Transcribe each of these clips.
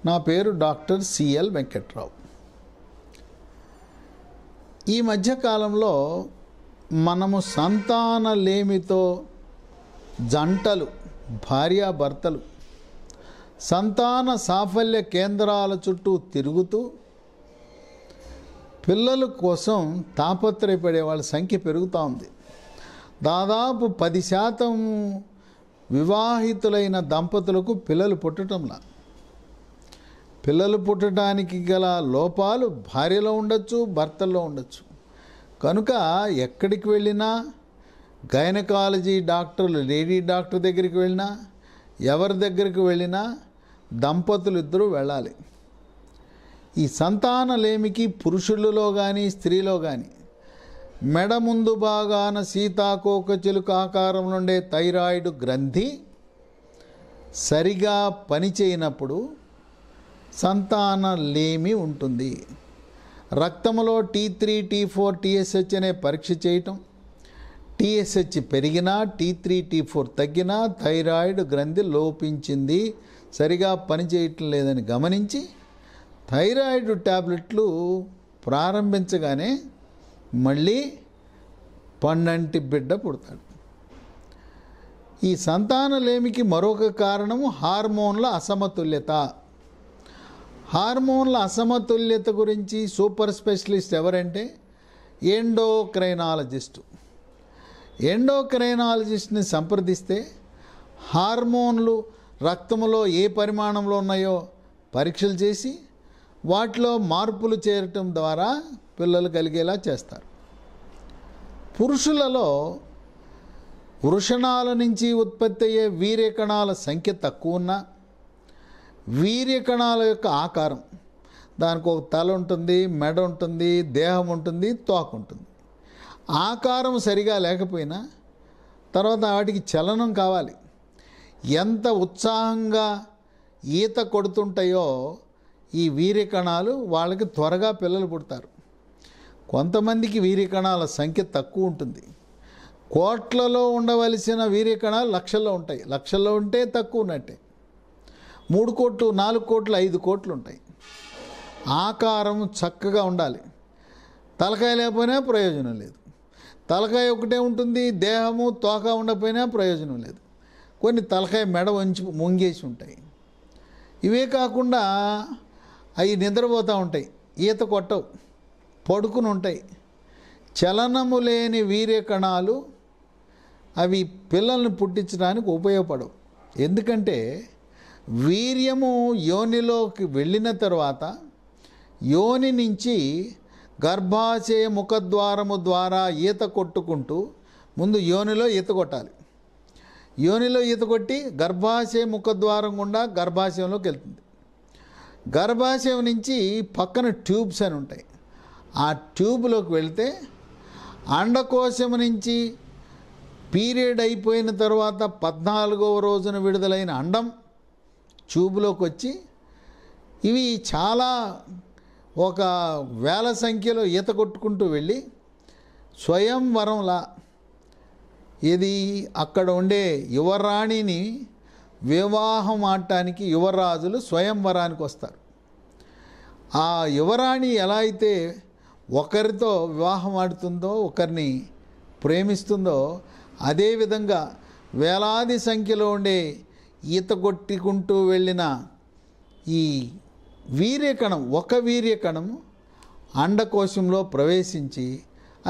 నా పేరు doctor CL Venkatrao. ఈ మధ్యకాలంలో మనము సంతానలేమితో జంటలు, భార్యాభర్తలు సంతాన సాఫల్య కేంద్రాల చుట్టూ తిరుగుతూ పిల్లల కోసం తాపత్రయపడే వాళ్ళ సంఖ్య పెరుగుతూ ఉంది. దాదాపు 10% వివాహితులైన దంపతులకు పిల్లలు పుట్టడంలా. పిల్లలు పుట్టడానికి గల లోపాలు భార్యలో ఉండొచ్చు, భర్తల్లో ఉండొచ్చు. కనుక ఎక్కడికి వెళ్ళినా గైనకాలజీ డాక్టర్లు, లేడీ డాక్టర్ దగ్గరికి వెళ్ళినా, ఎవరి దగ్గరికి వెళ్ళినా దంపతులు ఇద్దరూ వెళ్ళాలి. ఈ సంతానలేమికి పురుషులలో కానీ స్త్రీలో కానీ మెడ ముందు భాగాన సీతాకోక చిలుక ఆకారంలో ఉండే థైరాయిడ్ గ్రంథి సరిగా పనిచేయనప్పుడు సంతానలేమి ఉంటుంది. రక్తంలో T3, T4, TSH అనే పరీక్ష చేయటం, TSH పెరిగినా T3, T4 తగ్గినా థైరాయిడ్ గ్రంథి లోపించింది, సరిగా పనిచేయటం లేదని గమనించి థైరాయిడ్ ట్యాబ్లెట్లు ప్రారంభించగానే మళ్ళీ పండంటి బిడ్డ పుడతాడు. ఈ సంతానలేమికి మరొక కారణము హార్మోన్ల అసమతుల్యత. హార్మోన్ల అసమతుల్యత గురించి సూపర్ స్పెషలిస్ట్ ఎవరంటే ఎండోక్రైనాలజిస్టు. ఎండోక్రైనాలజిస్ట్ని సంప్రదిస్తే హార్మోన్లు రక్తంలో ఏ పరిమాణంలో ఉన్నాయో పరీక్షలు చేసి వాటిలో మార్పులు చేరటం ద్వారా పిల్లలు కలిగేలా చేస్తారు. పురుషులలో వృషణాల నుంచి ఉత్పత్తి అయ్యే వీర్యకణాల సంఖ్య తక్కువ ఉన్నా వీర్యకణాల యొక్క ఆకారం, దానికి ఒక తల ఉంటుంది, మెడ ఉంటుంది, దేహం ఉంటుంది, తోక ఉంటుంది. ఆకారం సరిగా లేకపోయినా తర్వాత వాటికి చలనం కావాలి. ఎంత ఉత్సాహంగా ఈత కొడుతుంటాయో ఈ వీర్యకణాలు వాళ్ళకి త్వరగా పిల్లలు పుడతారు. కొంతమందికి వీర్యకణాల సంఖ్య తక్కువ ఉంటుంది. కోట్లలో ఉండవలసిన వీర్యకణాలు లక్షల్లో ఉంటాయి. లక్షల్లో ఉంటే తక్కువ ఉన్నట్టే. 3 కోట్లు, 4 కోట్లు, 5 కోట్లు ఉంటాయి. ఆకారం చక్కగా ఉండాలి. తలకాయ లేకపోయినా ప్రయోజనం లేదు. తలకాయ ఒకటే ఉంటుంది, దేహము తోక ఉండకపోయినా ప్రయోజనం లేదు. కొన్ని తలకాయ మెడ వంగేసి ఉంటాయి. ఇవే కాకుండా అవి నిద్రపోతూ ఉంటాయి, ఈత కొట్టవు, పడుకుని ఉంటాయి. చలనము లేని వీర్యకణాలు అవి పిల్లల్ని పుట్టించడానికి ఉపయోగపడవు. ఎందుకంటే వీర్యము యోనిలోకి వెళ్ళిన తర్వాత యోని నుంచి గర్భాశయ ముఖద్వారము ద్వారా ఈత కొట్టుకుంటూ ముందు యోనిలో ఈత కొట్టాలి. యోనిలో ఈత కొట్టి గర్భాశయ ముఖద్వారం గుండా గర్భాశయంలోకి వెళ్తుంది. గర్భాశయం నుంచి పక్కన ట్యూబ్స్ అని ఉంటాయి. ఆ ట్యూబ్లోకి వెళ్తే అండకోశం నుంచి పీరియడ్ అయిపోయిన తర్వాత 14వ రోజున విడుదలైన అండం ట్యూబ్లోకి వచ్చి ఇవి చాలా ఒక వేల సంఖ్యలో ఈత కొట్టుకుంటూ వెళ్ళి స్వయంవరంలా ఇది అక్కడ ఉండే యువరాణిని వివాహం ఆడటానికి యువరాజులు స్వయంవరానికి వస్తారు. ఆ యువరాణి ఎలా అయితే ఒకరితో వివాహం ఆడుతుందో, ఒకరిని ప్రేమిస్తుందో, అదేవిధంగా వేలాది సంఖ్యలో ఉండే ఈత కొట్టుకుంటూ వెళ్ళిన ఈ వీర్యకణం, ఒక వీర్యకణము అండకోశంలో ప్రవేశించి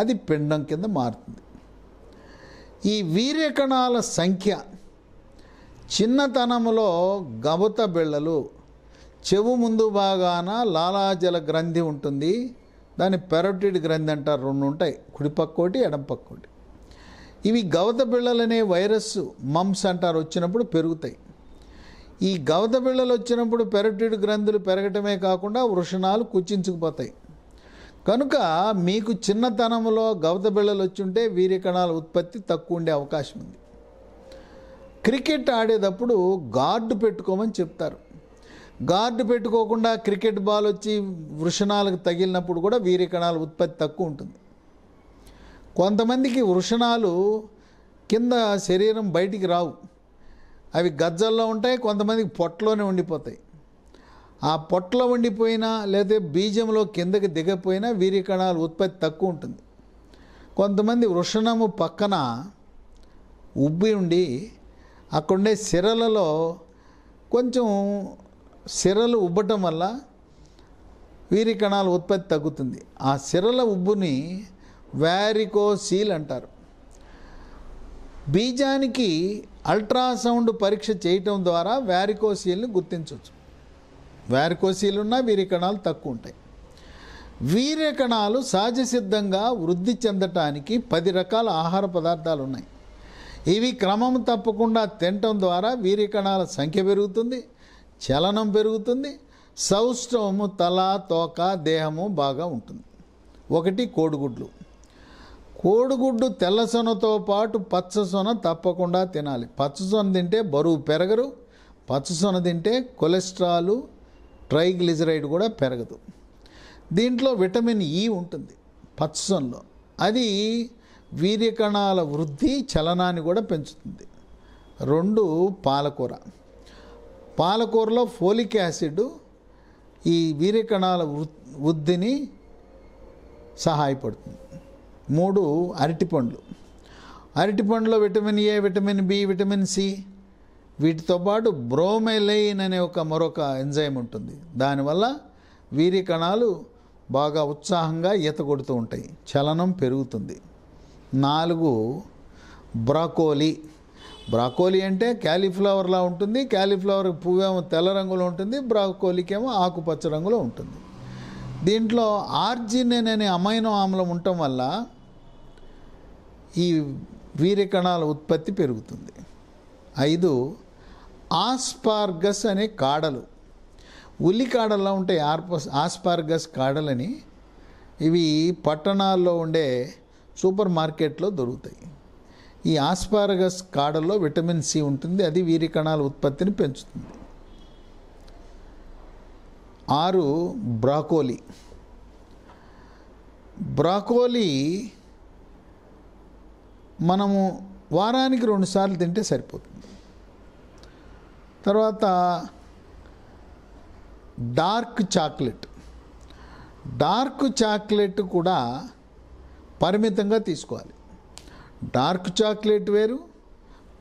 అది పిండం కింద మారుతుంది. ఈ వీర్యకణాల సంఖ్య చిన్నతనంలో గబత బిళ్ళలు, చెవు ముందు భాగాన లాలాజల గ్రంథి ఉంటుంది, దాన్ని పెరోటిడ్ గ్రంథి అంటారు. 2 ఉంటాయి, కుడిపక్కోటి ఎడంపక్కోటి. ఇవి గవత బిళ్ళలనే వైరస్ మమ్స్ అంటారు వచ్చినప్పుడు పెరుగుతాయి. ఈ గవత బిళ్ళలు వచ్చినప్పుడు పెరోటిడ్ గ్రంథులు పెరగటమే కాకుండా వృషణాలు కుచించుకుపోతాయి. కనుక మీకు చిన్నతనంలో గవత బిళ్ళలు వచ్చుంటే వీర్యకణాల ఉత్పత్తి తక్కువ ఉండే అవకాశం ఉంది. క్రికెట్ ఆడేటప్పుడు గార్డు పెట్టుకోమని చెప్తారు. గార్డు పెట్టుకోకుండా క్రికెట్ బాల్ వచ్చి వృషణాలకు తగిలినప్పుడు కూడా వీర్యకణాల ఉత్పత్తి తక్కువ ఉంటుంది. కొంతమందికి వృషణాలు కింద శరీరం బయటికి రావు, అవి గజ్జల్లో ఉంటాయి, కొంతమందికి పొట్టలోనే ఉండిపోతాయి. ఆ పొట్ల వండిపోయినా లేదా బీజంలో కిందకి దిగపోయినా వీర్య కణాల ఉత్పత్తి తక్కువ ఉంటుంది. కొంతమంది వృషణము పక్కన ఉబ్బి ఉండి అక్కడుండే సిరలలో కొంచెం సిరలు ఉబ్బటం వల్ల వీర్య కణాల ఉత్పత్తి తగ్గుతుంది. ఆ సిరల ఉబ్బుని వారికోసీల్ అంటారు. బీజానికి అల్ట్రాసౌండ్ పరీక్ష చేయటం ద్వారా వారికోసీల్ని గుర్తించవచ్చు. వారికోసీల్ ఉన్నా వీర్య కణాలు తక్కువ ఉంటాయి. వీర్య కణాలు సహజ సిద్ధంగా వృద్ధి చెందటానికి 10 రకాల ఆహార పదార్థాలు ఉన్నాయి. ఇవి క్రమం తప్పకుండా తినటం ద్వారా వీర్య కణాల సంఖ్య పెరుగుతుంది, చలనం పెరుగుతుంది, సౌష్ఠవము తల తోక దేహము బాగా ఉంటుంది. 1 కోడిగుడ్లు. కోడిగుడ్డు తెల్ల సొనతో పాటు పచ్చ సొన తప్పకుండా తినాలి. పచ్చ సొన తింటే బరువు పెరగరు, పచ్చ సొన తింటే కొలెస్ట్రాల్ ట్రైగ్లిజరైడ్ కూడా పెరగదు. దీంట్లో విటమిన్ ఈ ఉంటుంది పచ్చ సొనలో. అది వీర్య కణాల వృద్ధి చలనాన్ని కూడా పెంచుతుంది. 2 పాలకూర. పాలకూరలో ఫోలిక్ యాసిడ్ ఈ వీర్య కణాల వృద్ధిని సహాయపడుతుంది. 3 అరటిపండ్లు. అరటిపండులో vitamin A, vitamin B, vitamin C, వీటితో పాటు బ్రోమెలైన్ అనే మరొక ఎంజైమ్ ఉంటుంది. దానివల్ల వీర్య కణాలు బాగా ఉత్సాహంగా ఈత కొడుతూ ఉంటాయి, చలనం పెరుగుతుంది. 4 బ్రాకోలీ. బ్రాకోలీ అంటే క్యాలీఫ్లవర్లా ఉంటుంది. క్యాలీఫ్లవర్ పువ్వేమో తెల్ల రంగులో ఉంటుంది, బ్రాకోలీకి ఏమో ఆకుపచ్చ రంగులో ఉంటుంది. దీంట్లో ఆర్జినిన్ అనే అమైనో ఆమ్లం ఉండటం వల్ల ఈ వీర్య కణాల ఉత్పత్తి పెరుగుతుంది. 5 ఆస్పార్గస్ అనే కాడలు. ఉల్లి కాడల్లో ఉంటాయి ఆస్పార్గస్ కాడలని. ఇవి పట్టణాల్లో ఉండే సూపర్ మార్కెట్లో దొరుకుతాయి. ఈ ఆస్పార్గస్ కాడల్లో విటమిన్ సి ఉంటుంది, అది వీర్య కణాల ఉత్పత్తిని పెంచుతుంది. 6 బ్రాకోలీ. బ్రాకోలీ మనము వారానికి 2 సార్లు తింటే సరిపోతుంది. తర్వాత డార్క్ చాక్లెట్. డార్క్ చాక్లెట్ కూడా పరిమితంగా తీసుకోవాలి. డార్క్ చాక్లెట్ వేరు,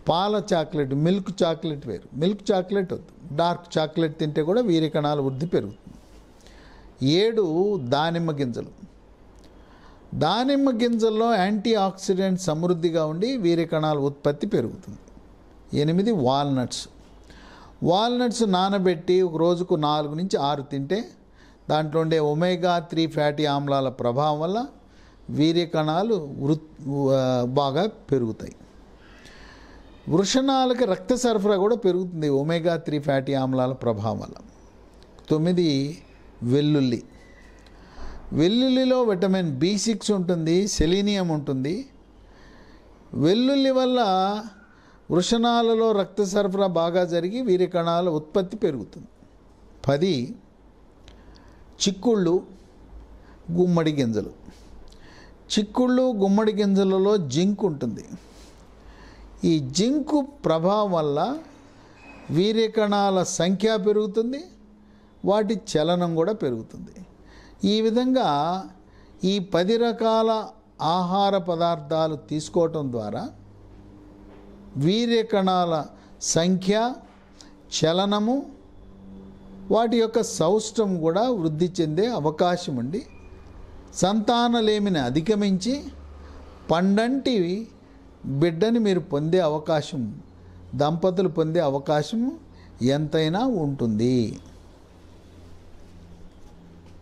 పాల చాక్లెట్ మిల్క్ చాక్లెట్ వేరు. మిల్క్ చాక్లెట్ వద్దు, డార్క్ చాక్లెట్ తింటే కూడా వీర్య కణాల వృద్ధి పెరుగుతుంది. 7 దానిమ్మ గింజలు. దానిమ్మ గింజల్లో యాంటీ ఆక్సిడెంట్ సమృద్ధిగా ఉండి వీర్య కణాల ఉత్పత్తి పెరుగుతుంది. 8 వాల్నట్స్. వాల్నట్స్ నానబెట్టి ఒక రోజుకు 4 నుంచి 6 తింటే దాంట్లో ఉండే ఒమేగా 3 ఫ్యాటీ ఆమ్లాల ప్రభావం వల్ల వీర్య కణాలు బాగా పెరుగుతాయి. వృషణాలకి రక్త సరఫరా కూడా పెరుగుతుంది ఒమేగా 3 ఫ్యాటీ ఆమ్లాల ప్రభావం వల్ల. 9 వెల్లుల్లి. వెల్లుల్లిలో విటమిన్ B6 ఉంటుంది, సెలీనియం ఉంటుంది. వెల్లుల్లి వల్ల వృషణాలలో రక్త సరఫరా బాగా జరిగి వీర్య కణాల ఉత్పత్తి పెరుగుతుంది. 10 చిక్కుళ్ళు, గుమ్మడి గింజలు. చిక్కుళ్ళు గుమ్మడి గింజలలో జింక్ ఉంటుంది. ఈ జింకు ప్రభావం వల్ల వీర్య కణాల సంఖ్య పెరుగుతుంది, వాటి చలనం కూడా పెరుగుతుంది. ఈ విధంగా ఈ 10 రకాల ఆహార పదార్థాలు తీసుకోవటం ద్వారా వీర్య కణాల సంఖ్య, చలనము, వాటి యొక్క సౌష్ఠవం కూడా వృద్ధి చెందే అవకాశం ఉండి సంతానలేమిని అధిగమించి పండంటి బిడ్డని మీరు పొందే అవకాశం, దంపతులు పొందే అవకాశం ఎంతైనా ఉంటుంది.